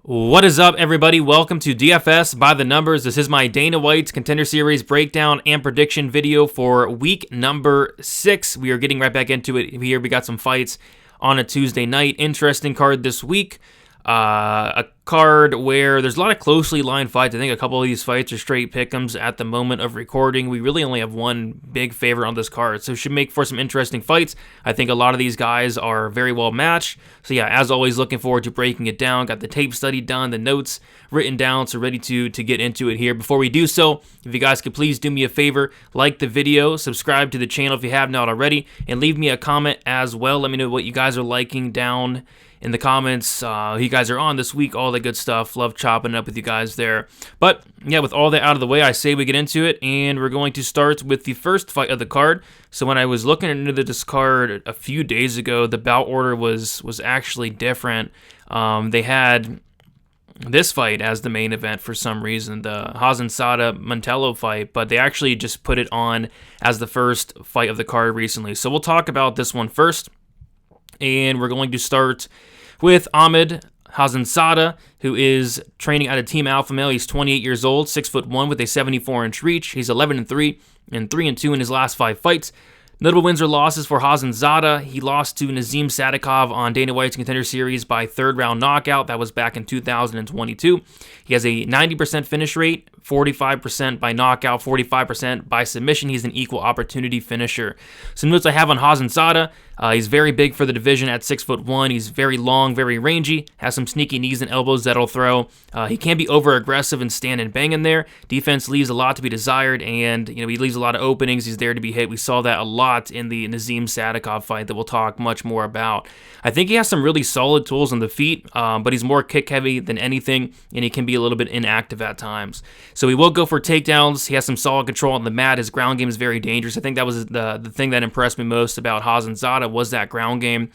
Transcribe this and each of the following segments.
What is up, everybody? Welcome to DFS by the Numbers. This is my Dana White's Contender Series breakdown and prediction video for week number 6. We are getting right back into it here. We got some fights on a Tuesday night. Interesting card this week. A card where there's a lot of closely lined fights. I think a couple of these fights are straight pick'ems at the moment of recording. We really only have one big favorite on this card, so it should make for some interesting fights. I think a lot of these guys are very well matched. So yeah, as always, looking forward to breaking it down. Got the tape study done, the notes written down, so ready to get into it here. Before we do so, if you guys could please do me a favor, like the video, subscribe to the channel if you have not already, and leave me a comment as well. Let me know what you guys are liking down in the comments, who you guys are on this week, all the good stuff. Love chopping it up with you guys there. But yeah, with all that out of the way, I say we get into it, and we're going to start with the first fight of the card. So when I was looking into this card a few days ago, the bout order was actually different. They had this fight as the main event for some reason, the Hassanzada Mantello fight, but they actually just put it on as the first fight of the card recently. So we'll talk about this one first. And we're going to start with Ahmad Hassanzada, who is training out of Team Alpha Male. He's 28 years old, 6'1" with a 74-inch reach. He's 11-3 and 3-2 in his last 5 fights. Notable wins or losses for Hassanzada. He lost to Nazim Sadikov on Dana White's Contender Series by third-round knockout. That was back in 2022. He has a 90% finish rate, 45% by knockout, 45% by submission. He's an equal opportunity finisher. Some notes I have on Hassanzada. He's very big for the division at 6'1". He's very long, very rangy, has some sneaky knees and elbows that'll throw. He can be over-aggressive and stand and bang in there. Defense leaves a lot to be desired, and he leaves a lot of openings. He's there to be hit. We saw that a lot in the Nazim Sadikov fight that we'll talk much more about. I think he has some really solid tools on the feet, but he's more kick-heavy than anything, and he can be a little bit inactive at times. So he will go for takedowns. He has some solid control on the mat. His ground game is very dangerous. I think that was the thing that impressed me most about Hassanzada was that ground game.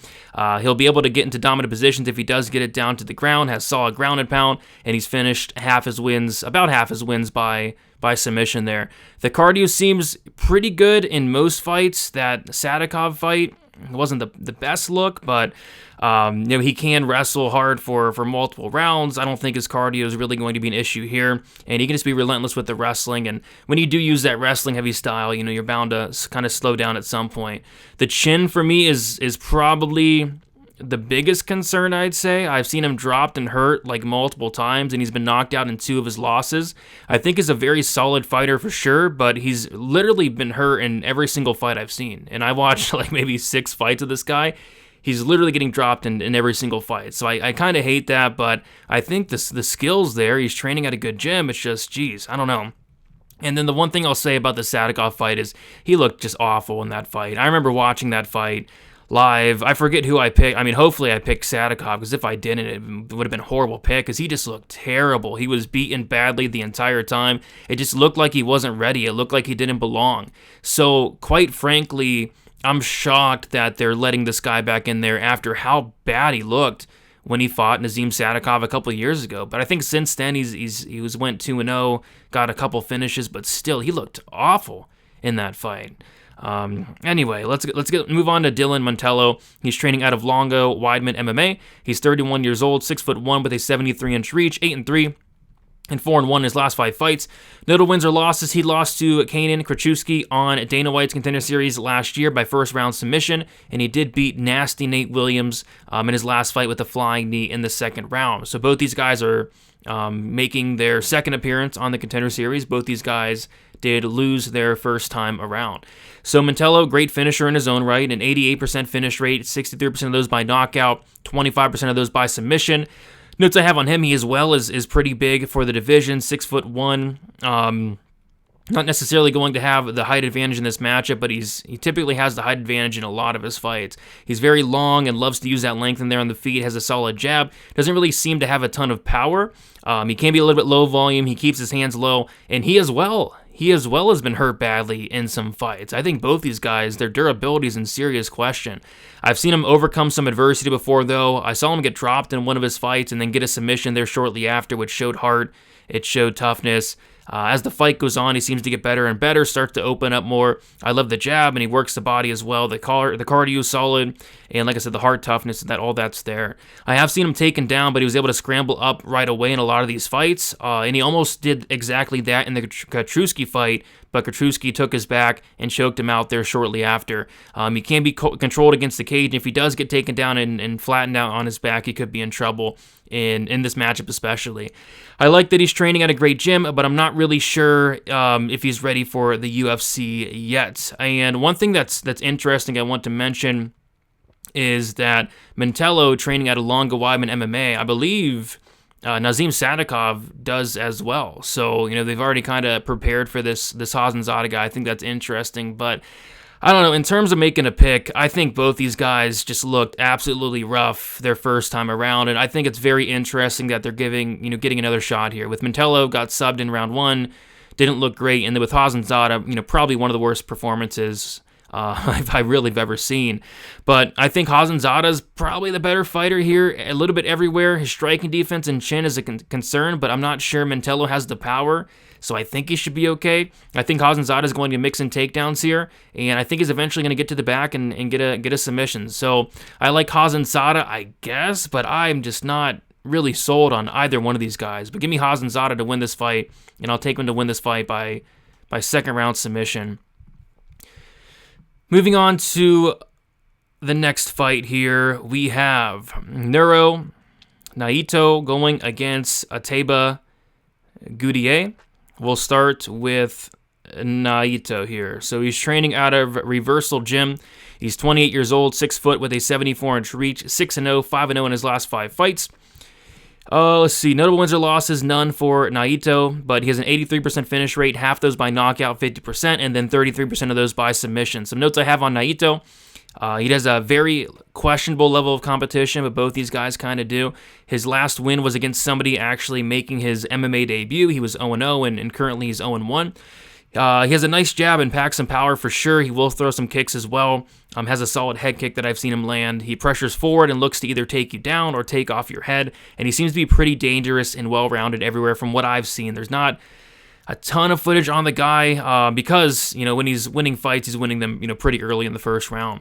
He'll be able to get into dominant positions if he does get it down to the ground, has solid ground and pound, and he's finished about half his wins by submission there. The cardio seems pretty good in most fights. That Sadikov fight wasn't the best look, but he can wrestle hard for multiple rounds. I don't think his cardio is really going to be an issue here, and he can just be relentless with the wrestling. And when you do use that wrestling heavy style, you're bound to kind of slow down at some point. The chin for me is probably the biggest concern, I'd say. I've seen him dropped and hurt like multiple times, and he's been knocked out in 2 of his losses. I think he's a very solid fighter for sure, but he's literally been hurt in every single fight I've seen. And I watched like maybe 6 fights of this guy. He's literally getting dropped in every single fight. So I kind of hate that, but I think the skill's there. He's training at a good gym. It's just, geez, I don't know. And then the one thing I'll say about the Sadikov fight is he looked just awful in that fight. I remember watching that fight live. I forget who I picked. I mean, hopefully I picked Sadikov, because if I didn't, it would have been a horrible pick, because he just looked terrible. He was beaten badly the entire time. It just looked like he wasn't ready. It looked like he didn't belong. So, quite frankly, I'm shocked that they're letting this guy back in there after how bad he looked when he fought Nazim Sadikov a couple of years ago. But I think since then he went 2-0, got a couple finishes, but still he looked awful in that fight. Anyway, let's move on to Dylan Mantello. He's training out of Longo Weidman MMA. He's 31 years old, 6'1" with a 73-inch reach, 8-3. And 4-1 in his last 5 fights. Notable wins or losses. He lost to Kanan Krachewski on Dana White's Contender Series last year by first-round submission, and he did beat nasty Nate Williams in his last fight with a flying knee in the second round. So both these guys are making their second appearance on the Contender Series. Both these guys did lose their first time around. So Mantello, great finisher in his own right, an 88% finish rate, 63% of those by knockout, 25% of those by submission. Notes I have on him, he as well is pretty big for the division, 6'1". Not necessarily going to have the height advantage in this matchup, but he typically has the height advantage in a lot of his fights. He's very long and loves to use that length in there on the feet, has a solid jab, doesn't really seem to have a ton of power. He can be a little bit low volume, he keeps his hands low, and he as well has been hurt badly in some fights. I think both these guys, their durability is in serious question. I've seen him overcome some adversity before, though. I saw him get dropped in one of his fights and then get a submission there shortly after, which showed heart. It showed toughness. As the fight goes on, he seems to get better and better, starts to open up more. I love the jab, and he works the body as well. The cardio is solid, and like I said, the heart toughness, all that's there. I have seen him taken down, but he was able to scramble up right away in a lot of these fights, and he almost did exactly that in the Katrusky fight, but Katrusky took his back and choked him out there shortly after. He can be controlled against the cage, and if he does get taken down and flattened out on his back, he could be in trouble in this matchup especially. I like that he's training at a great gym, but I'm not really sure if he's ready for the UFC yet. And one thing that's interesting I want to mention is that Mantello training at Alonga Weidman MMA, I believe Nazim Sadikov does as well. So, they've already kind of prepared for this Hassanzada guy. I think that's interesting, but I don't know, in terms of making a pick, I think both these guys just looked absolutely rough their first time around, and I think it's very interesting that they're getting another shot here. With Mantello, got subbed in round 1, didn't look great, and then with Hassanzada, probably one of the worst performances I've really ever seen. But I think Hassanzada's probably the better fighter here, a little bit everywhere. His striking defense and chin is a concern, but I'm not sure Mantello has the power, so I think he should be okay. I think Hassanzada is going to mix in takedowns here, and I think he's eventually going to get to the back and get a submission. So I like Hassanzada, I guess, but I'm just not really sold on either one of these guys. But give me Hassanzada to win this fight, and I'll take him to win this fight by second round submission. Moving on to the next fight here, we have Naito going against Ateba Gautier. We'll start with Naito here. So he's training out of Reversal Gym. He's 28 years old, 6 foot with a 74-inch reach, 6-0, 5-0 in his last 5 fights. Let's see, notable wins or losses, none for Naito, but he has an 83% finish rate, half those by knockout, 50%, and then 33% of those by submission. Some notes I have on Naito. He has a very questionable level of competition, but both these guys kind of do. His last win was against somebody actually making his MMA debut. He was 0-0, and currently he's 0-1. He has a nice jab and packs some power for sure. He will throw some kicks as well. Has a solid head kick that I've seen him land. He pressures forward and looks to either take you down or take off your head, and he seems to be pretty dangerous and well-rounded everywhere from what I've seen. There's not a ton of footage on the guy because, when he's winning fights, he's winning them, pretty early in the first round.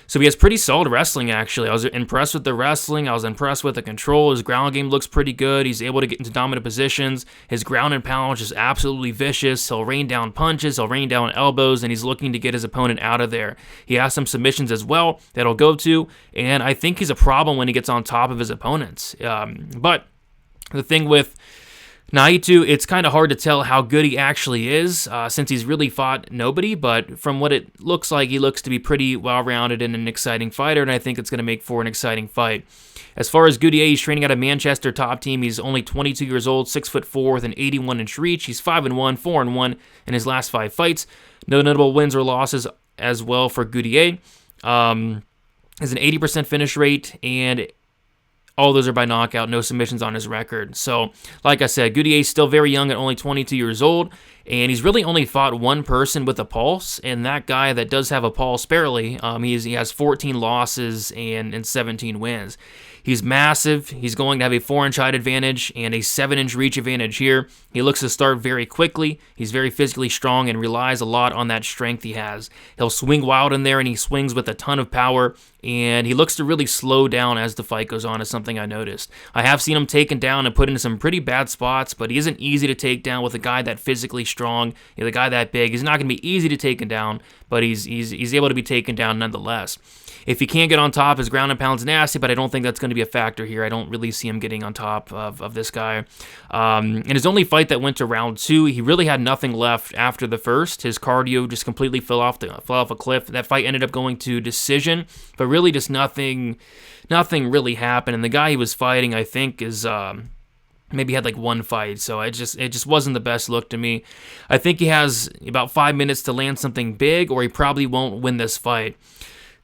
So he has pretty solid wrestling, actually. I was impressed with the wrestling. I was impressed with the control. His ground game looks pretty good. He's able to get into dominant positions. His ground and pound is absolutely vicious. He'll rain down punches. He'll rain down elbows, and he's looking to get his opponent out of there. He has some submissions as well that he'll go to, and I think he's a problem when he gets on top of his opponents. But the thing with Naito, it's kind of hard to tell how good he actually is since he's really fought nobody, but from what it looks like, he looks to be pretty well-rounded and an exciting fighter, and I think it's going to make for an exciting fight. As far as Gautier, he's training out of Manchester top team. He's only 22 years old, 6'4", with an 81-inch reach. He's 5-1, 4-1 in his last 5 fights. No notable wins or losses as well for Gautier. Has an 80% finish rate, and all those are by knockout, no submissions on his record. So, like I said, Gautier is still very young at only 22 years old, and he's really only fought one person with a pulse, and that guy that does have a pulse barely, he has 14 losses and 17 wins. He's massive. He's going to have a 4-inch height advantage and a 7-inch reach advantage here. He looks to start very quickly. He's very physically strong and relies a lot on that strength he has. He'll swing wild in there, and he swings with a ton of power, and he looks to really slow down as the fight goes on, is something I noticed. I have seen him taken down and put into some pretty bad spots, but he isn't easy to take down with a guy that physically strong, the guy that big. He's not going to be easy to take down, but he's able to be taken down nonetheless. If he can't get on top, his ground and pound's nasty, but I don't think that's going to be a factor here. I don't really see him getting on top of this guy. In his only fight that went to round 2, he really had nothing left after the first. His cardio just completely fell off a cliff. That fight ended up going to decision, but really just nothing really happened. And the guy he was fighting, I think, is maybe had like one fight, so it just wasn't the best look to me. I think he has about 5 minutes to land something big, or he probably won't win this fight.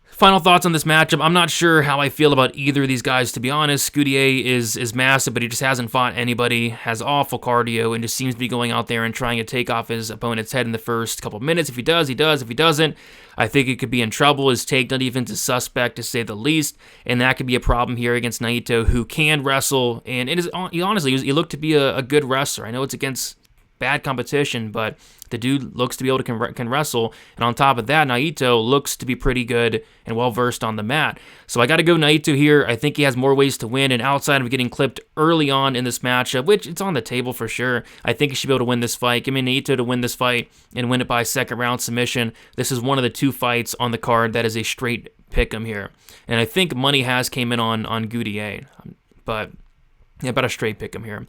Final thoughts on this matchup. I'm not sure how I feel about either of these guys, to be honest. Gautier is massive, but he just hasn't fought anybody, has awful cardio, and just seems to be going out there and trying to take off his opponent's head in the first couple minutes. If he does, he does. If he doesn't, I think he could be in trouble. His takedown defense is suspect, to say the least, and that could be a problem here against Naito, who can wrestle, and he looked to be a good wrestler. I know it's against bad competition, but the dude looks to be able to can wrestle. And on top of that, Naito looks to be pretty good and well-versed on the mat. So I got to go Naito here. I think he has more ways to win, and outside of getting clipped early on in this matchup, which it's on the table for sure, I think he should be able to win this fight. Give me Naito to win this fight and win it by second round submission. This is one of the 2 fights on the card that is a straight pick'em here. And I think money has came in on Gautier, but yeah, about a straight pick'em here.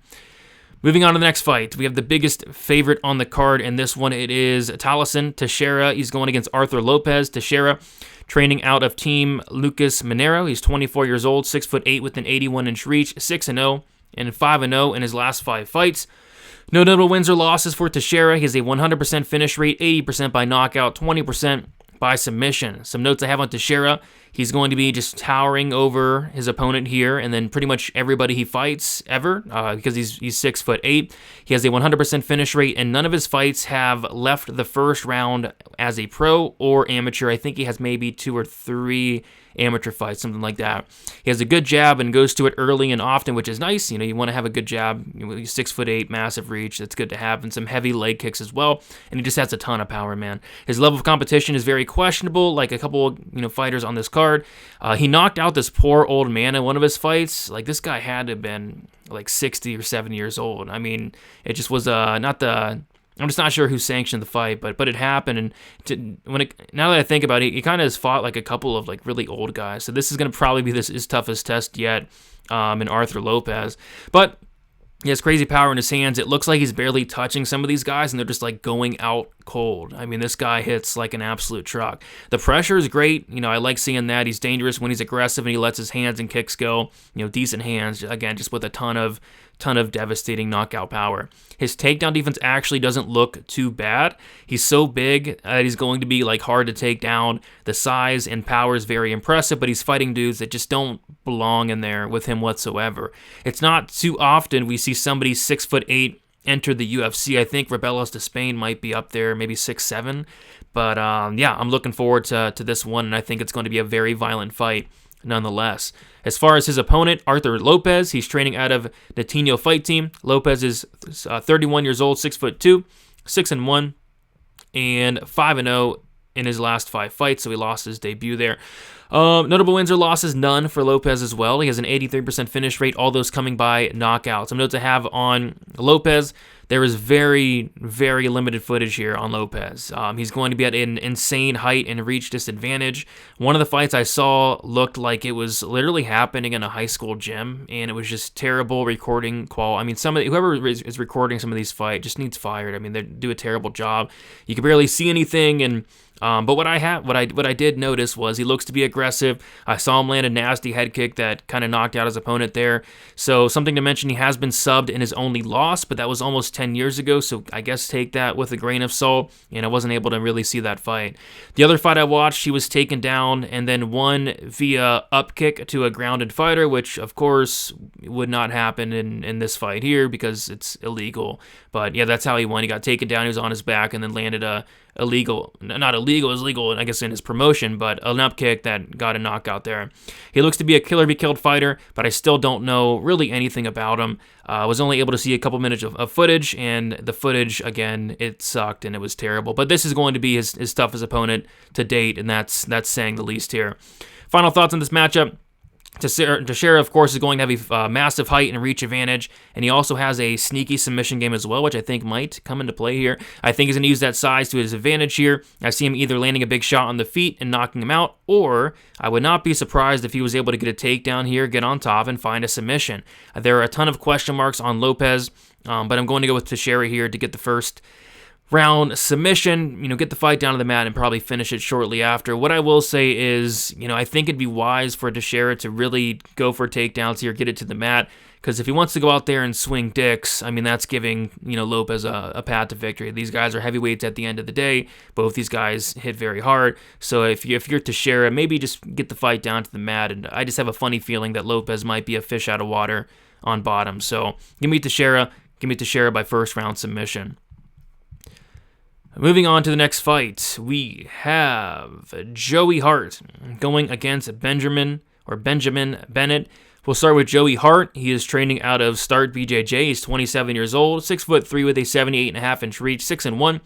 Moving on to the next fight, we have the biggest favorite on the card. In this one, it is Tallison Teixeira. He's going against Athur Lopes. Teixeira training out of Team Lucas Minero. He's 24 years old, 6'8" with an 81-inch reach, 6-0 and 5-0 in his last 5 fights. No notable wins or losses for Teixeira. He has a 100% finish rate, 80% by knockout, 20% by submission. Some notes I have on Teixeira: he's going to be just towering over his opponent here, and then pretty much everybody he fights ever, because he's 6'8". He has a 100% finish rate, and none of his fights have left the first round as a pro or amateur. I think he has maybe 2 or 3 amateur fights, something like that. He has a good jab and goes to it early and often, which is nice. You want to have a good jab. He's 6'8", massive reach. That's good to have, and some heavy leg kicks as well. And he just has a ton of power, man. His level of competition is very questionable, like a couple fighters on this card. He knocked out this poor old man in one of his fights. Like, this guy had to have been like 60 or 70 years old. I mean, it just was not the... I'm just not sure who sanctioned the fight, but it happened. And now that I think about it, he kind of has fought like a couple of like really old guys. So this is going to probably be his toughest test yet in Athur Lopes. But he has crazy power in his hands. It looks like he's barely touching some of these guys, and they're just like going out cold. I mean, this guy hits like an absolute truck. The pressure is great. I like seeing that. He's dangerous when he's aggressive and he lets his hands and kicks go. Decent hands. Again, just with a ton of devastating knockout power. His takedown defense actually doesn't look too bad. He's so big that he's going to be like hard to take down. The size and power is very impressive, but he's fighting dudes that just don't belong in there with him whatsoever. It's not too often we see somebody 6'8" enter the UFC. I think Rebellos de Spain might be up there, maybe 6'7". But yeah, I'm looking forward to this one, and I think it's going to be a very violent fight nonetheless. As far as his opponent, Athur Lopes, he's training out of the Tino Fight Team. Lopes is 31 years old, 6'2", 6-1, and 5-0 in his last 5 fights, so he lost his debut there. Notable wins or losses, none for Lopes as well. He has an 83% finish rate, all those coming by knockout. Some notes I have on Lopes: there is very, very limited footage here on Lopes. He's going to be at an insane height and reach disadvantage. One of the fights I saw looked like it was literally happening in a high school gym, and it was just terrible recording quality. I mean, whoever is recording some of these fights just needs fired. I mean, they do a terrible job. You can barely see anything, and but what I did notice was he looks to be aggressive. I saw him land a nasty head kick that kind of knocked out his opponent there. So something to mention, he has been subbed in his only loss, but that was almost 10 years ago, so I guess take that with a grain of salt, and I wasn't able to really see that fight. The other fight I watched, he was taken down and then won via up kick to a grounded fighter, which of course would not happen in this fight here because it's illegal. But yeah, that's how he won. He got taken down, he was on his back, and then landed it was legal, I guess, in his promotion, but an up kick that got a knockout there. He looks to be a killer-be-killed fighter, but I still don't know really anything about him. I was only able to see a couple minutes of footage, and the footage, again, it sucked and it was terrible. But this is going to be his toughest opponent to date, and that's saying the least here. Final thoughts on this matchup: Teixeira, of course, is going to have a massive height and reach advantage, and he also has a sneaky submission game as well, which I think might come into play here. I think he's going to use that size to his advantage here. I see him either landing a big shot on the feet and knocking him out, or I would not be surprised if he was able to get a takedown here, get on top, and find a submission. There are a ton of question marks on Lopes, but I'm going to go with Teixeira here to get the first round submission, get the fight down to the mat and probably finish it shortly after. What I will say is, I think it'd be wise for Teixeira to really go for takedowns here, get it to the mat, because if he wants to go out there and swing dicks, I mean, that's giving, Lopes a path to victory. These guys are heavyweights at the end of the day. Both these guys hit very hard. So if you're Teixeira, maybe just get the fight down to the mat, and I just have a funny feeling that Lopes might be a fish out of water on bottom. So give me Teixeira by first round submission. Moving on to the next fight, we have Joey Hart going against Benjamin Bennett. We'll start with Joey Hart. He is training out of Start BJJ. He's 27 years old, 6'3" with a 78.5-inch reach, 6-1.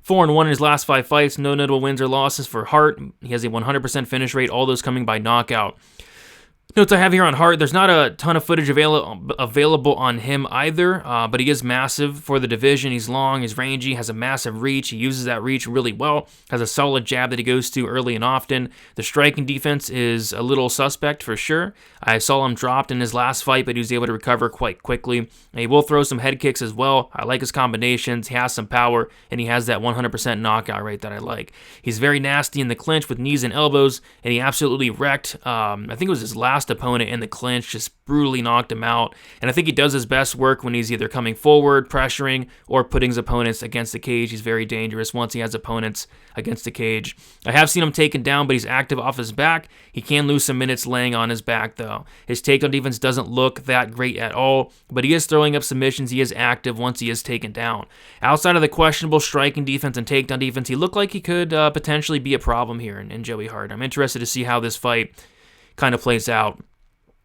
4-1 in his last 5 fights. No notable wins or losses for Hart. He has a 100% finish rate, all those coming by knockout. Notes I have here on Hart, there's not a ton of footage available on him either, but he is massive for the division. He's long, he's rangy, has a massive reach. He uses that reach really well, has a solid jab that he goes to early and often. The striking defense is a little suspect for sure. I saw him dropped in his last fight, but he was able to recover quite quickly. And he will throw some head kicks as well. I like his combinations. He has some power, and he has that 100% knockout rate that I like. He's very nasty in the clinch with knees and elbows, and he absolutely wrecked, I think it was his last opponent in the clinch, just brutally knocked him out. And I think he does his best work when he's either coming forward, pressuring, or putting his opponents against the cage. He's very dangerous once he has opponents against the cage. I have seen him taken down, but he's active off his back. He can lose some minutes laying on his back, though. His takedown defense doesn't look that great at all, but he is throwing up submissions. He is active once he is taken down. Outside of the questionable striking defense and takedown defense, he looked like he could potentially be a problem here in Joey Hart. I'm interested to see how this fight kind of plays out.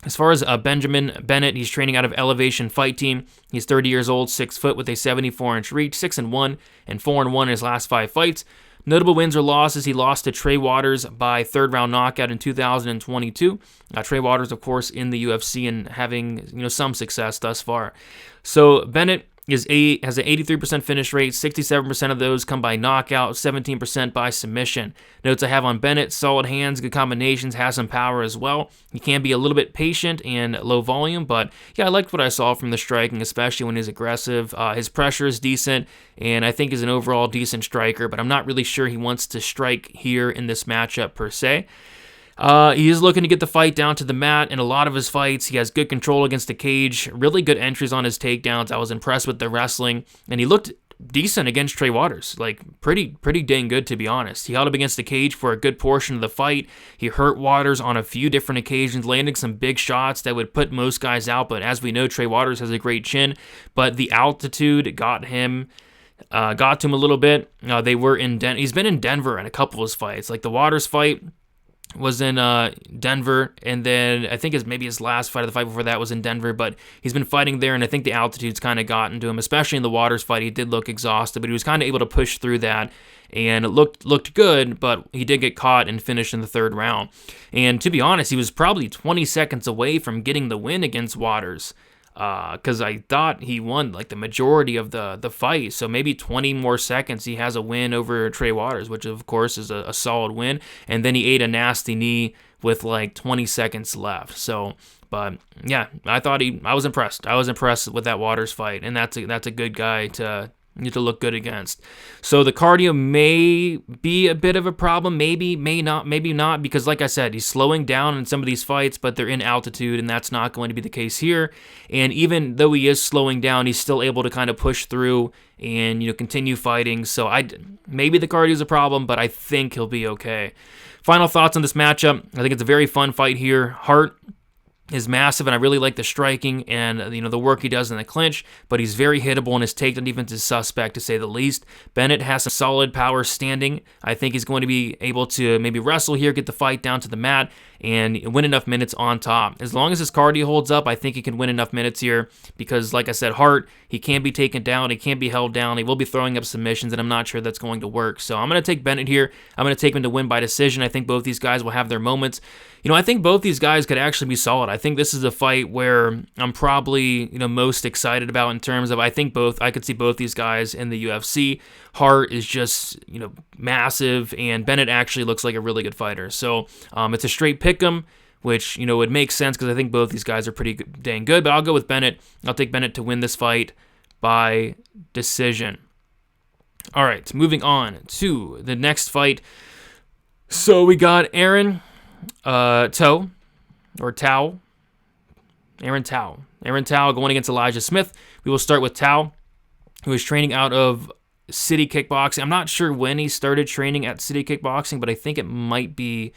As far as Benjamin Bennett, he's training out of Elevation Fight Team. He's 30 years old, 6 foot with a 74-inch reach, 6-1 and 4-1 in his last 5 fights. Notable wins or losses, he lost to Trey Waters by third-round knockout in 2022. Trey Waters, of course, in the UFC and having some success thus far. So Bennett has an 83% finish rate, 67% of those come by knockout, 17% by submission. Notes I have on Bennett, solid hands, good combinations, has some power as well. He can be a little bit patient and low volume, but yeah, I liked what I saw from the striking, especially when he's aggressive. His pressure is decent, and I think he's an overall decent striker, but I'm not really sure he wants to strike here in this matchup per se. He is looking to get the fight down to the mat. In a lot of his fights, he has good control against the cage, really good entries on his takedowns. I was impressed with the wrestling, and he looked decent against Trey Waters, like pretty dang good, to be honest. He held up against the cage for a good portion of the fight. He hurt Waters on a few different occasions, landing some big shots that would put most guys out, but as we know, Trey Waters has a great chin, but the altitude got to him a little bit. They were in he's been in Denver in a couple of his fights, like the Waters fight was in Denver, and then I think his last fight, or the fight before that, was in Denver, but he's been fighting there, and I think the altitude's kind of gotten to him, especially in the Waters fight. He did look exhausted, but he was kind of able to push through that, and it looked good, but he did get caught and finished in the 3rd round. And to be honest, he was probably 20 seconds away from getting the win against Waters, because I thought he won like the majority of the fight, so maybe 20 more seconds he has a win over Trey Waters, which of course is a solid win, and then he ate a nasty knee with like 20 seconds left. So, but yeah, I was impressed. I was impressed with that Waters fight, and that's a good guy to look good against. So the cardio may be a bit of a problem, maybe not, because like I said, he's slowing down in some of these fights, but they're in altitude, and that's not going to be the case here. And even though he is slowing down, he's still able to kind of push through and continue fighting. So maybe the cardio is a problem, but I think he'll be okay. Final thoughts on this matchup. I think it's a very fun fight here. Hart is massive, and I really like the striking and the work he does in the clinch, but he's very hittable, and his takedown defense is suspect, to say the least. Bennett has some solid power standing. I think he's going to be able to maybe wrestle here, get the fight down to the mat, and win enough minutes on top. As long as his cardio holds up, I think he can win enough minutes here, because like I said, Hart, he can't be taken down, he can't be held down, he will be throwing up submissions, and I'm not sure that's going to work. So I'm going to take Bennett here. I'm going to take him to win by decision. I think both these guys will have their moments. I think both these guys could actually be solid. I think this is a fight where I'm probably, most excited about, in terms of I could see both these guys in the UFC. Hart is just, massive, and Bennett actually looks like a really good fighter. So it's a straight pick'em, which, would make sense, because I think both these guys are pretty dang good, but I'll go with Bennett. I'll take Bennett to win this fight by decision. All right, moving on to the next fight. So we got Aaron Tao going against Elijah Smith. We will start with Tao, who is training out of City Kickboxing. I'm not sure when he started training at City Kickboxing, but I think it might be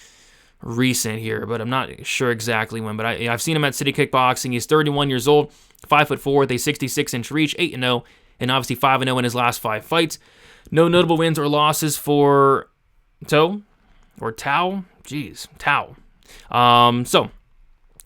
recent here, but I'm not sure exactly when. But I've seen him at City Kickboxing. He's 31 years old, 5'4", with a 66-inch reach, 8-0, and obviously 5-0 in his last 5 fights. No notable wins or losses for Tao. So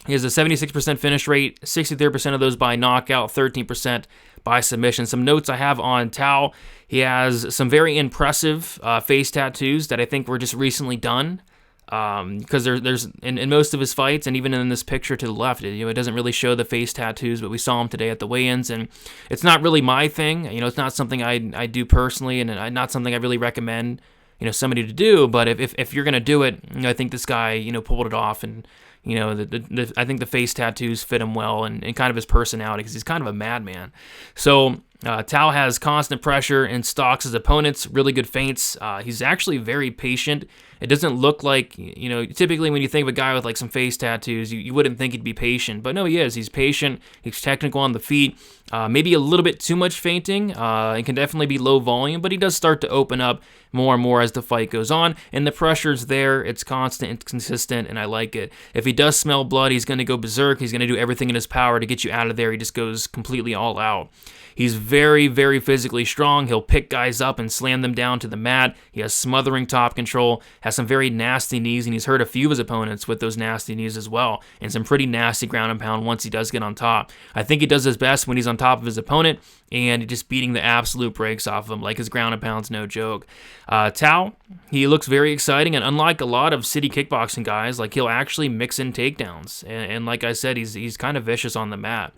He has a 76% finish rate, 63% of those by knockout, 13% by submission. Some notes I have on Tao: he has some very impressive face tattoos that I think were just recently done. Because there's in most of his fights, and even in this picture to the left, it doesn't really show the face tattoos, but we saw him today at the weigh-ins, and it's not really my thing. It's not something I do personally, and not something I really recommend somebody to do. But if you're gonna do it, I think this guy pulled it off, and I think the face tattoos fit him well, and kind of his personality, because he's kind of a madman. So Tao has constant pressure and stalks his opponents, really good feints. He's actually very patient. It doesn't look like, typically when you think of a guy with like some face tattoos, you wouldn't think he'd be patient. But no, he is. He's patient. He's technical on the feet. Maybe a little bit too much feinting. It can definitely be low volume, but he does start to open up more and more as the fight goes on. And the pressure's there. It's constant. It's consistent, and I like it. If he does smell blood, he's going to go berserk. He's going to do everything in his power to get you out of there. He just goes completely all out. He's very, very physically strong. He'll pick guys up and slam them down to the mat. He has smothering top control, has some very nasty knees, and he's hurt a few of his opponents with those nasty knees as well, and some pretty nasty ground and pound once he does get on top. I think he does his best when he's on top of his opponent, and just beating the absolute brakes off of him. Like, his ground and pound's no joke. Tao, he looks very exciting, and unlike a lot of city kickboxing guys, like, he'll actually mix in takedowns, and like I said, he's kind of vicious on the mat.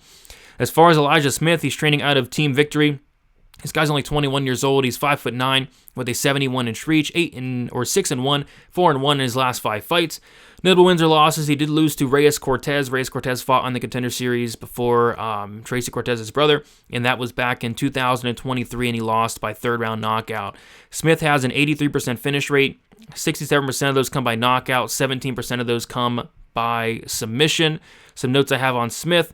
As far as Elijah Smith, he's training out of Team Victory. This guy's only 21 years old. He's 5'9", with a 71-inch reach, 6-1, 4-1 in his last 5 fights. Notable wins or losses: he did lose to Reyes Cortez. Reyes Cortez fought on the Contender Series before Tracy Cortez's brother, and that was back in 2023, and he lost by third-round knockout. Smith has an 83% finish rate. 67% of those come by knockout. 17% of those come by submission. Some notes I have on Smith: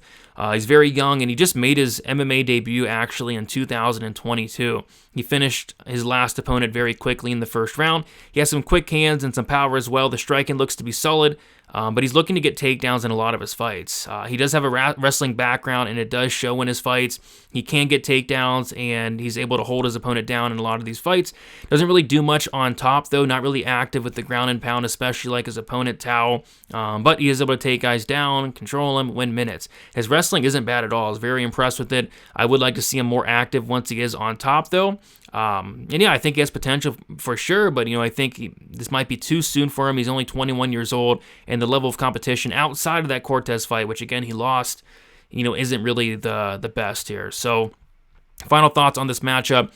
he's very young, and he just made his MMA debut actually in 2022. He finished his last opponent very quickly in the first round. He has some quick hands and some power as well. The striking looks to be solid, but he's looking to get takedowns in a lot of his fights. He does have a wrestling background, and it does show in his fights. He can get takedowns, and he's able to hold his opponent down in a lot of these fights. Doesn't really do much on top, though. Not really active with the ground and pound, especially like his opponent Tao. But he is able to take guys down, control him, win minutes. His wrestling isn't bad at all. I was very impressed with it. I would like to see him more active once he is on top, though. And yeah, I think he has potential for sure, but I think this might be too soon for him. He's only 21 years old, and the level of competition outside of that Cortez fight, which again he lost, isn't really the best here. So, final thoughts on this matchup: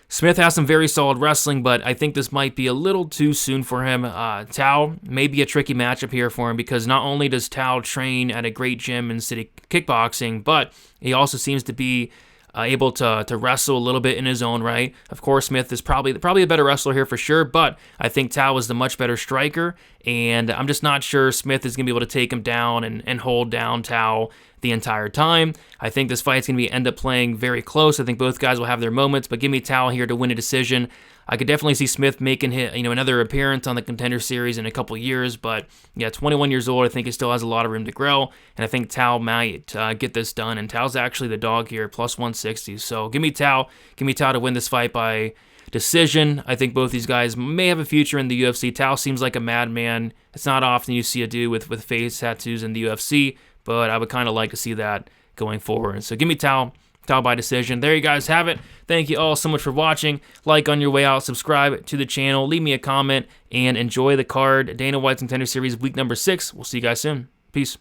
Smith has some very solid wrestling, but I think this might be a little too soon for him. Tao may be a tricky matchup here for him, because not only does Tao train at a great gym in city kickboxing, but he also seems to be able to wrestle a little bit in his own right. Of course, Smith is probably a better wrestler here for sure, but I think Tao is the much better striker, and I'm just not sure Smith is going to be able to take him down and hold down Tao the entire time. I think this fight's going to end up playing very close. I think both guys will have their moments, but give me Tao here to win a decision. I could definitely see Smith making another appearance on the Contender Series in a couple years, but yeah, 21 years old, I think he still has a lot of room to grow, and I think Tao might get this done, and Tao's actually the dog here, plus 160, so give me Tao to win this fight by decision. I think both these guys may have a future in the UFC. Tao seems like a madman. It's not often you see a dude with face tattoos in the UFC, but I would kind of like to see that going forward. So give me Tao by decision. There you guys have it. Thank you all so much for watching. Like on your way out, subscribe to the channel, leave me a comment, and enjoy the card. Dana White's Contender Series week number 6. We'll see you guys soon. Peace.